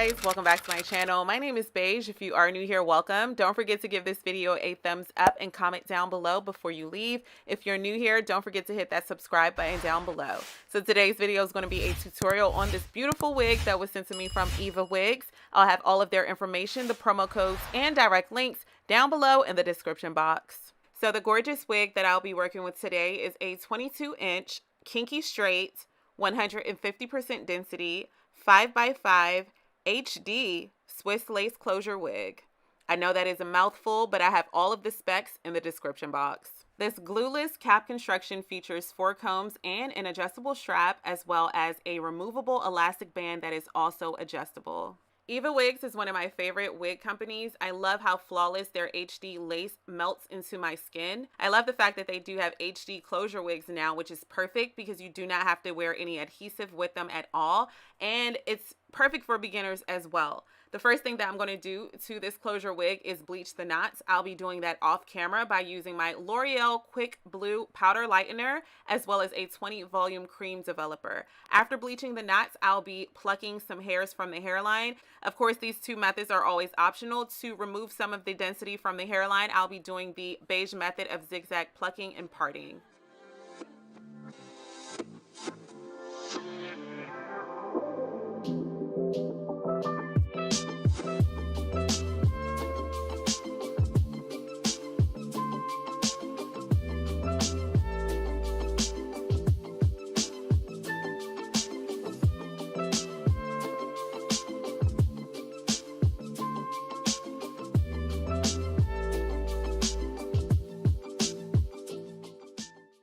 guys, welcome back to my channel. My name is Beige. If you are new here, welcome. Don't forget to give this video a thumbs up and comment down below before you leave. If you're new here, don't forget to hit that subscribe button down below. So today's video is going to be a tutorial on this beautiful wig that was sent to me from Evawigs. I'll have all of their information, the promo codes, and direct links down below in the description box. So the gorgeous wig that I'll be working with today is a 22-inch kinky straight, 150% density, 5x5 HD Swiss lace closure wig. I know that is a mouthful, but I have all of the specs in the description box. This glueless cap construction features 4 combs and an adjustable strap, as well as a removable elastic band that is also adjustable. Evawigs is one of my favorite wig companies. I love how flawless their HD lace melts into my skin. I love the fact that they do have HD closure wigs now, which is perfect because you do not have to wear any adhesive with them at all. And it's perfect for beginners as well. The first thing that I'm going to do to this closure wig is bleach the knots. I'll be doing that off camera by using my L'Oreal Quick Blue Powder Lightener, as well as a 20 volume cream developer. After bleaching the knots, I'll be plucking some hairs from the hairline. Of course, these two methods are always optional. To remove some of the density from the hairline, I'll be doing the beige method of zigzag plucking and parting.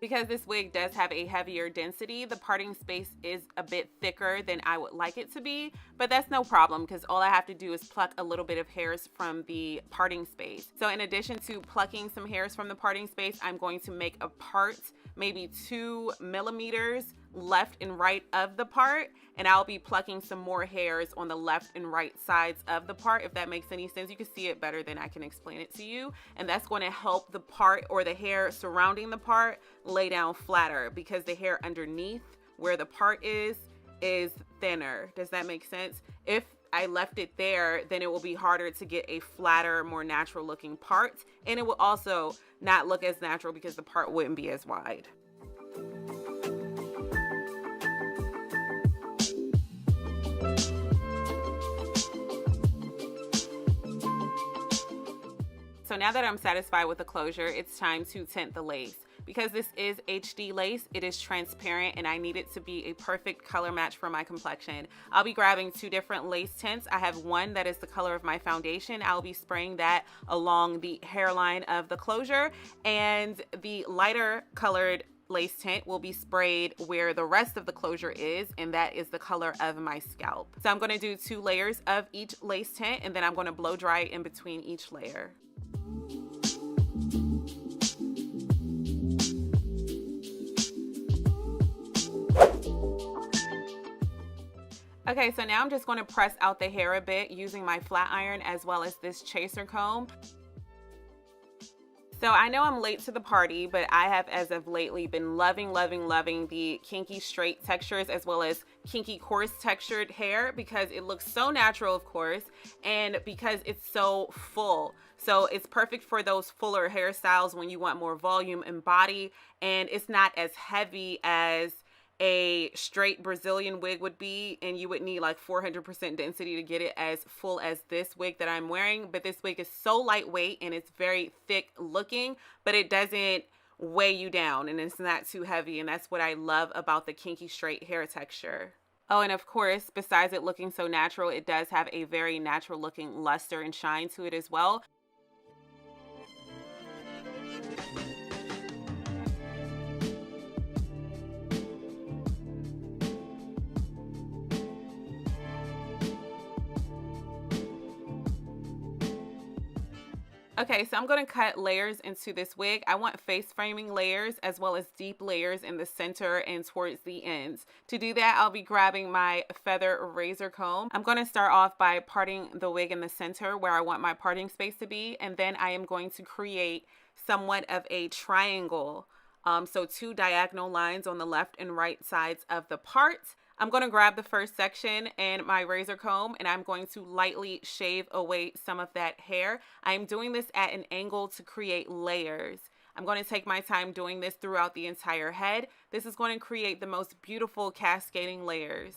Because this wig does have a heavier density, the parting space is a bit thicker than I would like it to be, but that's no problem because all I have to do is pluck a little bit of hairs from the parting space. So in addition to plucking some hairs from the parting space, I'm going to make a part maybe 2 millimeters left and right of the part, and I'll be plucking some more hairs on the left and right sides of the part. If that makes any sense, you can see it better than I can explain it to you, and that's going to help the part or the hair surrounding the part lay down flatter because the hair underneath where the part is thinner. Does that make sense? If I left it there, then it will be harder to get a flatter, more natural looking part, and it will also not look as natural because the part wouldn't be as wide. So now that I'm satisfied with the closure, it's time to tint the lace. Because this is HD lace, it is transparent and I need it to be a perfect color match for my complexion. I'll be grabbing 2 different lace tints. I have one that is the color of my foundation. I'll be spraying that along the hairline of the closure, and the lighter colored lace tint will be sprayed where the rest of the closure is, and that is the color of my scalp. So I'm going to do 2 layers of each lace tint, and then I'm going to blow dry in between each layer. Okay, so now I'm just going to press out the hair a bit using my flat iron as well as this chaser comb. So I know I'm late to the party, but I have as of lately been loving the kinky straight textures as well as kinky coarse textured hair because it looks so natural, of course, and because it's so full. So it's perfect for those fuller hairstyles when you want more volume and body, and it's not as heavy as a straight Brazilian wig would be, and you would need like 400% density to get it as full as this wig that I'm wearing. But this wig is so lightweight and it's very thick looking, but it doesn't weigh you down and it's not too heavy, and that's what I love about the kinky straight hair texture. Oh, and of course, besides it looking so natural, it does have a very natural looking luster and shine to it as well. Okay, so I'm going to cut layers into this wig. I want face framing layers as well as deep layers in the center and towards the ends. To do that, I'll be grabbing my feather razor comb. I'm going to start off by parting the wig in the center where I want my parting space to be, and then I am going to create somewhat of a triangle. So 2 diagonal lines on the left and right sides of the part. I'm going to grab the first section and my razor comb, and I'm going to lightly shave away some of that hair. I'm doing this at an angle to create layers. I'm going to take my time doing this throughout the entire head. This is going to create the most beautiful cascading layers.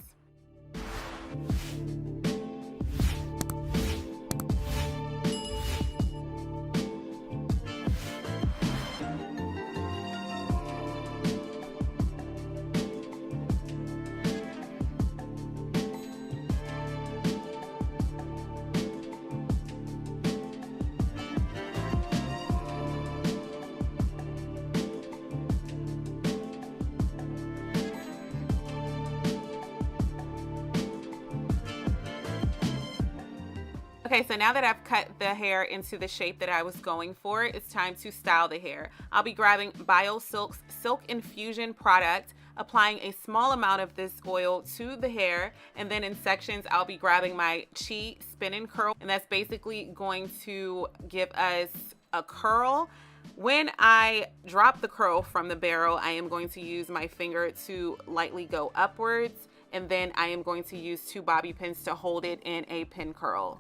Okay, so now that I've cut the hair into the shape that I was going for, it's time to style the hair. I'll be grabbing BioSilk's Silk Infusion product, applying a small amount of this oil to the hair, and then in sections I'll be grabbing my Chi Spin and Curl, and that's basically going to give us a curl. When I drop the curl from the barrel, I am going to use my finger to lightly go upwards, and then I am going to use 2 bobby pins to hold it in a pin curl.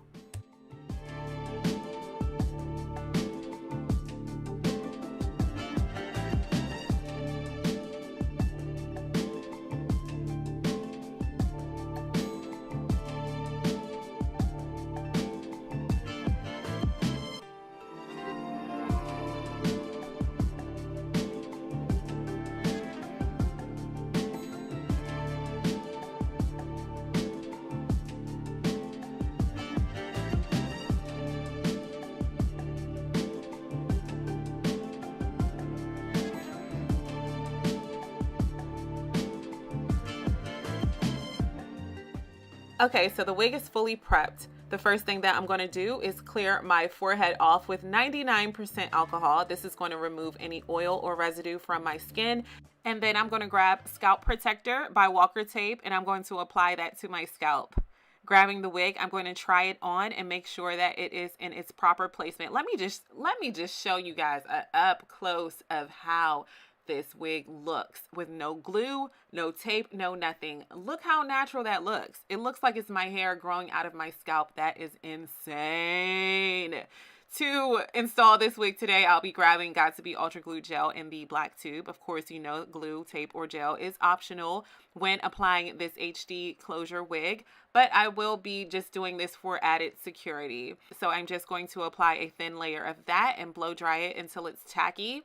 Okay, so the wig is fully prepped. The first thing that I'm going to do is clear my forehead off with 99% alcohol. This is going to remove any oil or residue from my skin. And then I'm going to grab Scalp Protector by Walker Tape, and I'm going to apply that to my scalp. Grabbing the wig, I'm going to try it on and make sure that it is in its proper placement. Let me just show you guys an up close of how this wig looks with no glue, no tape, no nothing. Look how natural that looks. It looks like it's my hair growing out of my scalp. That is insane. To install this wig today, I'll be grabbing Got2b Ultra Glue Gel in the black tube. Of course, you know glue, tape, or gel is optional when applying this HD closure wig, but I will be just doing this for added security. So I'm just going to apply a thin layer of that and blow dry it until it's tacky.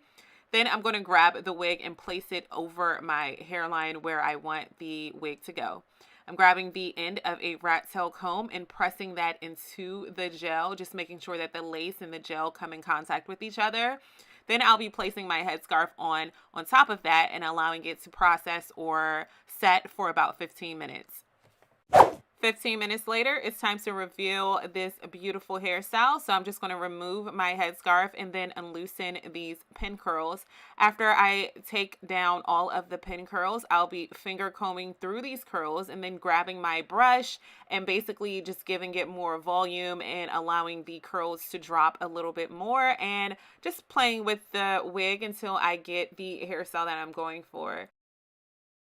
Then I'm going to grab the wig and place it over my hairline where I want the wig to go. I'm grabbing the end of a rat tail comb and pressing that into the gel, just making sure that the lace and the gel come in contact with each other. Then I'll be placing my headscarf on top of that and allowing it to process or set for about 15 minutes. 15 minutes later, it's time to reveal this beautiful hairstyle. So I'm just going to remove my headscarf and then unloosen these pin curls. After I take down all of the pin curls, I'll be finger combing through these curls and then grabbing my brush and basically just giving it more volume and allowing the curls to drop a little bit more and just playing with the wig until I get the hairstyle that I'm going for.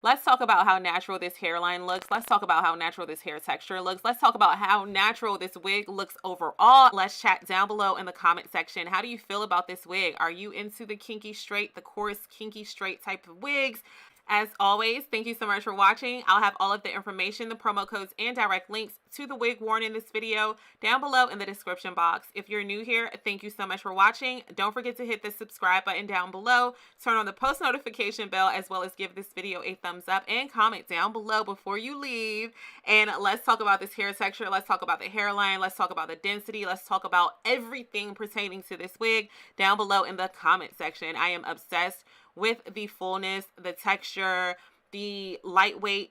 Let's talk about how natural this hairline looks. Let's talk about how natural this hair texture looks. Let's talk about how natural this wig looks overall. Let's chat down below in the comment section. How do you feel about this wig? Are you into the kinky straight, the coarse kinky straight type of wigs? As always, thank you so much for watching. I'll have all of the information, the promo codes, and direct links to the wig worn in this video down below in the description box. If you're new here, thank you so much for watching. Don't forget to hit the subscribe button down below, turn on the post notification bell, as well as give this video a thumbs up and comment down below before you leave. And let's talk about this hair texture. Let's talk about the hairline. Let's talk about the density. Let's talk about everything pertaining to this wig down below in the comment section. I am obsessed with the fullness, the texture, the lightweight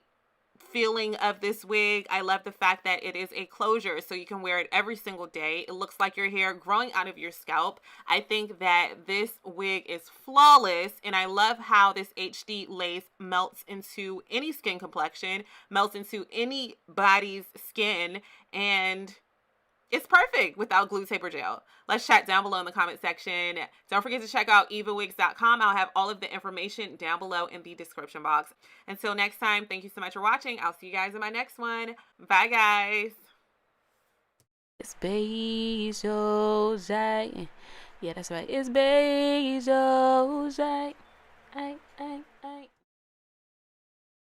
feeling of this wig. I love the fact that it is a closure, so you can wear it every single day. It looks like your hair growing out of your scalp. I think that this wig is flawless, and I love how this HD lace melts into any skin complexion, melts into anybody's skin, and It's perfect without glue, tape, or gel. Let's chat down below in the comment section. Don't forget to check out evawigs.com. I'll have all of the information down below in the description box. Until next time, thank you so much for watching. I'll see you guys in my next one. Bye, guys. It's Beige Ojai. Yeah, that's right. It's Beige Ojai. Ay, ay, ay.